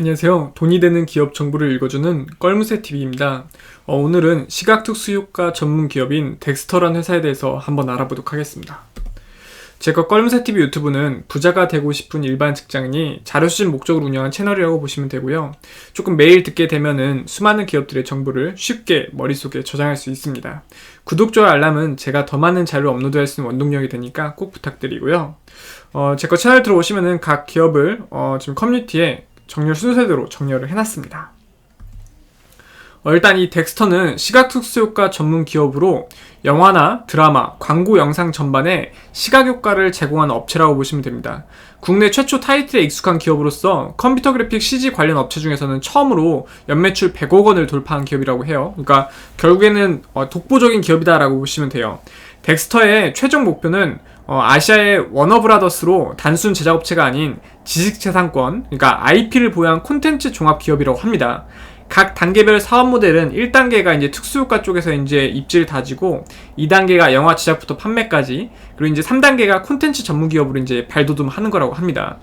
안녕하세요. 돈이 되는 기업 정보를 읽어주는 껄무새TV입니다. 오늘은 시각특수효과 전문 기업인 덱스터라는 회사에 대해서 한번 알아보도록 하겠습니다. 제가 껄무새TV 유튜브는 부자가 되고 싶은 일반 직장인이 자료수집 목적으로 운영한 채널이라고 보시면 되고요. 조금 매일 듣게 되면은 수많은 기업들의 정보를 쉽게 머릿속에 저장할 수 있습니다. 구독, 좋아요, 알람은 제가 더 많은 자료를 업로드할 수 있는 원동력이 되니까 꼭 부탁드리고요. 제 거 채널 들어오시면은 각 기업을 지금 커뮤니티에 정렬 순서대로 정렬을 해놨습니다. 일단 이 덱스터는 시각특수효과 전문 기업으로 영화나 드라마, 광고 영상 전반에 시각효과를 제공하는 업체라고 보시면 됩니다. 국내 최초 타이틀에 익숙한 기업으로서 컴퓨터 그래픽 CG 관련 업체 중에서는 처음으로 연매출 100억 원을 돌파한 기업이라고 해요. 그러니까 결국에는 독보적인 기업이다라고 보시면 돼요. 덱스터의 최종 목표는 아시아의 워너브라더스로 단순 제작업체가 아닌 지식재산권, 그러니까 IP를 보유한 콘텐츠 종합기업이라고 합니다. 각 단계별 사업 모델은 1단계가 이제 특수효과 쪽에서 이제 입지를 다지고, 2단계가 영화 제작부터 판매까지, 그리고 이제 3단계가 콘텐츠 전문 기업으로 이제 발돋움하는 거라고 합니다.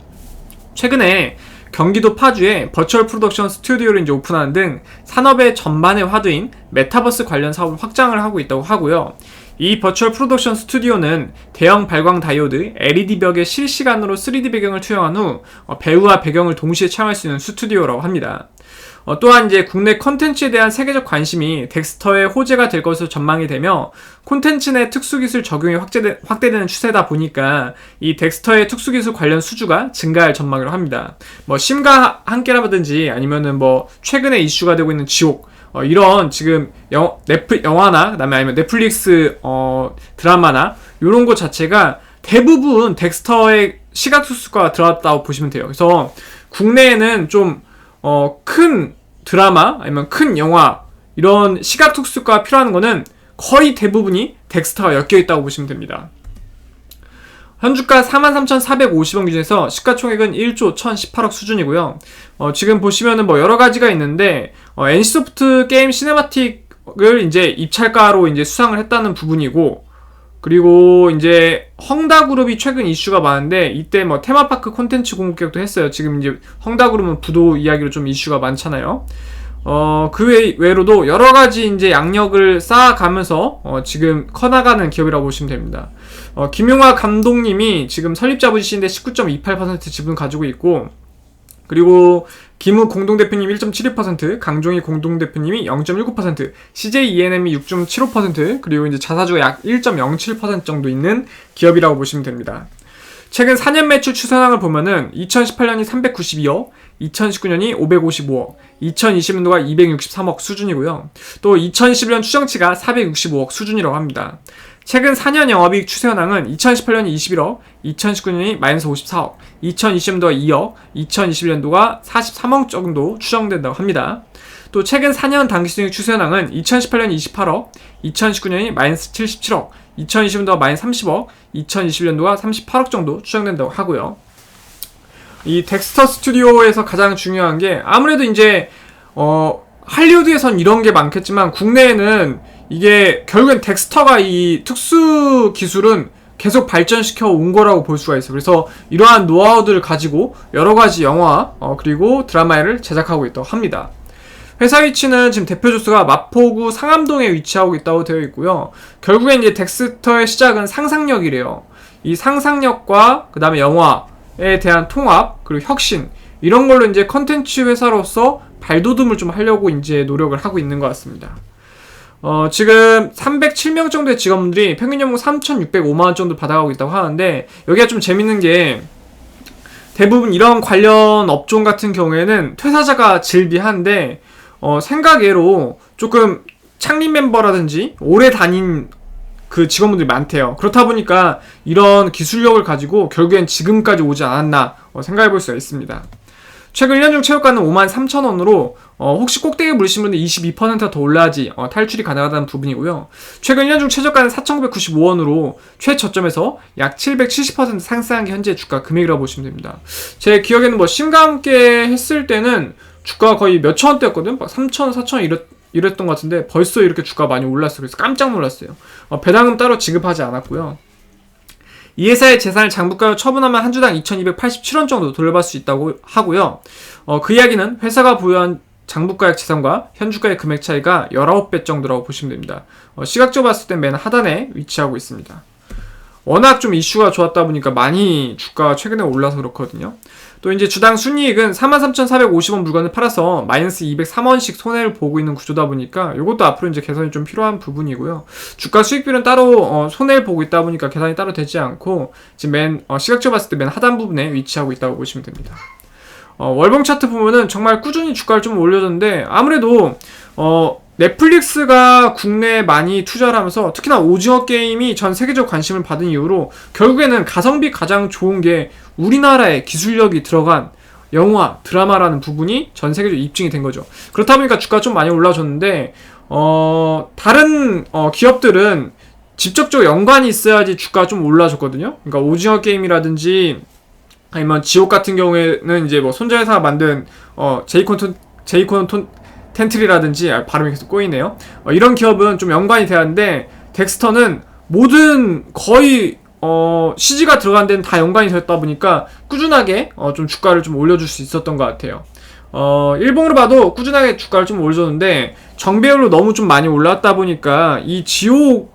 최근에 경기도 파주에 버추얼 프로덕션 스튜디오를 이제 오픈하는 등 산업의 전반의 화두인 메타버스 관련 사업을 확장을 하고 있다고 하고요. 이 버추얼 프로덕션 스튜디오는 대형 발광 다이오드, LED 벽에 실시간으로 3D 배경을 투영한 후 배우와 배경을 동시에 촬영할 수 있는 스튜디오라고 합니다. 또한 이제 국내 콘텐츠에 대한 세계적 관심이 덱스터의 호재가 될 것으로 전망이 되며, 콘텐츠 내 특수기술 적용이 확대되는 추세다 보니까 이 덱스터의 특수기술 관련 수주가 증가할 전망이라고 합니다. 심과 함께라든지 아니면은 최근에 이슈가 되고 있는 지옥, 이런 지금 영화나 그다음에 아니면 넷플릭스 드라마나 요런 것 자체가 대부분 덱스터의 시각특수효과가 들어갔다고 보시면 돼요. 그래서 국내에는 좀 큰 드라마 아니면 큰 영화 이런 시각특수효과가 필요한 거는 거의 대부분이 덱스터가 엮여 있다고 보시면 됩니다. 현주가 43,450원 기준에서 시가총액은 1조 1,018억 수준이고요. 지금 보시면은 여러 가지가 있는데, NC소프트 게임 시네마틱을 이제 입찰가로 이제 수상을 했다는 부분이고, 그리고 이제 헝다그룹이 최근 이슈가 많은데, 이때 테마파크 콘텐츠 공급계약도 했어요. 지금 이제 헝다그룹은 부도 이야기로 좀 이슈가 많잖아요. 그 외로도 여러 가지 이제 양력을 쌓아가면서 지금 커나가는 기업이라고 보시면 됩니다. 김용화 감독님이 지금 설립자분이신데 19.28% 지분 가지고 있고, 그리고 김우 공동대표님이 1.72%, 강종희 공동대표님이 0.19%, CJ ENM이 6.75%, 그리고 이제 자사주가 약 1.07% 정도 있는 기업이라고 보시면 됩니다. 최근 4년 매출 추산항을 보면은 2018년이 392억, 2019년이 555억, 2020년도가 263억 수준이고요. 또 2021년 추정치가 465억 수준이라고 합니다. 최근 4년 영업이익 추세현황은 2018년이 21억, 2019년이 마이너스 54억, 2020년도가 2억, 2021년도가 43억 정도 추정된다고 합니다. 또 최근 4년 당기순이익 추세현황은 2018년이 28억, 2019년이 마이너스 77억, 2020년도가 마이너스 30억, 2021년도가 38억 정도 추정된다고 하고요. 이 덱스터 스튜디오에서 가장 중요한 게, 아무래도 이제 할리우드에선 이런 게 많겠지만 국내에는 이게 결국엔 덱스터가 이 특수 기술은 계속 발전시켜 온 거라고 볼 수가 있어요. 그래서 이러한 노하우들을 가지고 여러 가지 영화 그리고 드라마를 제작하고 있다고 합니다. 회사 위치는 지금 대표 주소가 마포구 상암동에 위치하고 있다고 되어 있고요. 결국엔 이제 덱스터의 시작은 상상력이래요. 이 상상력과 그 다음에 영화에 대한 통합, 그리고 혁신, 이런 걸로 이제 컨텐츠 회사로서 발돋움을 좀 하려고 이제 노력을 하고 있는 것 같습니다. 지금 307명 정도의 직원분들이 평균 연봉 3,605만원 정도 받아가고 있다고 하는데, 여기가 좀 재밌는 게, 대부분 이런 관련 업종 같은 경우에는 퇴사자가 질비한데, 생각외로 조금 창립 멤버라든지 오래 다닌 그 직원분들이 많대요. 그렇다 보니까 이런 기술력을 가지고 결국엔 지금까지 오지 않았나 생각해 볼 수가 있습니다. 최근 1년 중 최고가는 53,000원으로 혹시 꼭대기에 물으신 분들 22%가 더 올라야지 탈출이 가능하다는 부분이고요. 최근 1년 중 최저가는 4,995원으로 최저점에서 약 770% 상승한 게 현재 주가 금액이라고 보시면 됩니다. 제 기억에는 심과 함께 했을 때는 주가가 거의 몇천 원대였거든? 막 3,000원, 4,000원 이랬던 것 같은데 벌써 이렇게 주가가 많이 올랐어요. 그래서 깜짝 놀랐어요. 배당금 따로 지급하지 않았고요. 이 회사의 재산을 장부가로 처분하면 한 주당 2,287원 정도 돌려받을 수 있다고 하고요. 그 이야기는 회사가 보유한 장부가액 재산과 현주가의 금액 차이가 19배 정도라고 보시면 됩니다. 시각적으로 봤을 때 맨 하단에 위치하고 있습니다. 워낙 좀 이슈가 좋았다 보니까 많이 주가가 최근에 올라서 그렇거든요. 또 이제 주당 순이익은 43,450원 물건을 팔아서 마이너스 203원씩 손해를 보고 있는 구조다 보니까 이것도 앞으로 이제 개선이 좀 필요한 부분이고요. 주가 수익비는 따로 손해를 보고 있다 보니까 계산이 따로 되지 않고 지금 시각적으로 봤을 때 맨 하단 부분에 위치하고 있다고 보시면 됩니다. 월봉 차트 보면은 정말 꾸준히 주가를 좀 올려줬는데 아무래도 넷플릭스가 국내에 많이 투자를 하면서 특히나 오징어 게임이 전 세계적 관심을 받은 이후로 결국에는 가성비 가장 좋은 게 우리나라의 기술력이 들어간 영화, 드라마라는 부분이 전 세계적으로 입증이 된 거죠. 그렇다 보니까 주가가 좀 많이 올라줬는데 다른 기업들은 직접적으로 연관이 있어야지 주가가 좀 올라줬거든요. 그러니까 오징어 게임이라든지 아니면 지옥 같은 경우에는 이제 뭐 손자회사가 만든 제이콘 텐트리라든지 발음이 계속 꼬이네요. 이런 기업은 좀 연관이 돼야 하는데 덱스터는 모든 거의 CG가 들어간 데는 다 연관이 되었다 보니까 꾸준하게 좀 주가를 좀 올려줄 수 있었던 것 같아요. 일봉으로 봐도 꾸준하게 주가를 좀 올려줬는데 정배율로 너무 좀 많이 올랐다 보니까 이 지옥이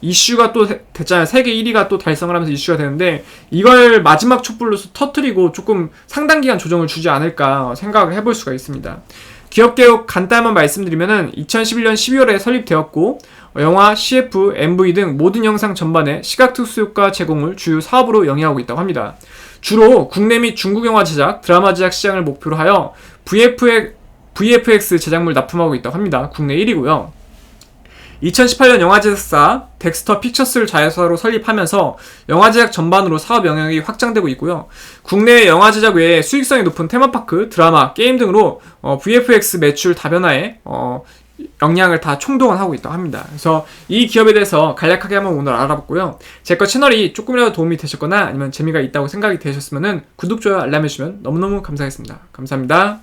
이슈가 또 됐잖아요. 세계 1위가 또 달성을 하면서 이슈가 되는데 이걸 마지막 촛불로서 터뜨리고 조금 상당 기간 조정을 주지 않을까 생각을 해볼 수가 있습니다. 기업 개요 간단한 말씀드리면은 2011년 12월에 설립되었고 영화, CF, MV 등 모든 영상 전반에 시각특수효과 제공을 주요 사업으로 영위하고 있다고 합니다. 주로 국내 및 중국 영화 제작, 드라마 제작 시장을 목표로 하여 VFX 제작물 납품하고 있다고 합니다. 국내 1위고요. 2018년 영화 제작사 덱스터 픽처스를 자회사로 설립하면서 영화 제작 전반으로 사업 영역이 확장되고 있고요. 국내 영화 제작 외에 수익성이 높은 테마파크, 드라마, 게임 등으로 VFX 매출 다변화에 역량을 다 총동원하고 있다고 합니다. 그래서 이 기업에 대해서 간략하게 한번 오늘 알아봤고요. 제 거 채널이 조금이라도 도움이 되셨거나 아니면 재미가 있다고 생각이 되셨으면 구독, 좋아요, 알람 해주시면 너무너무 감사하겠습니다. 감사합니다.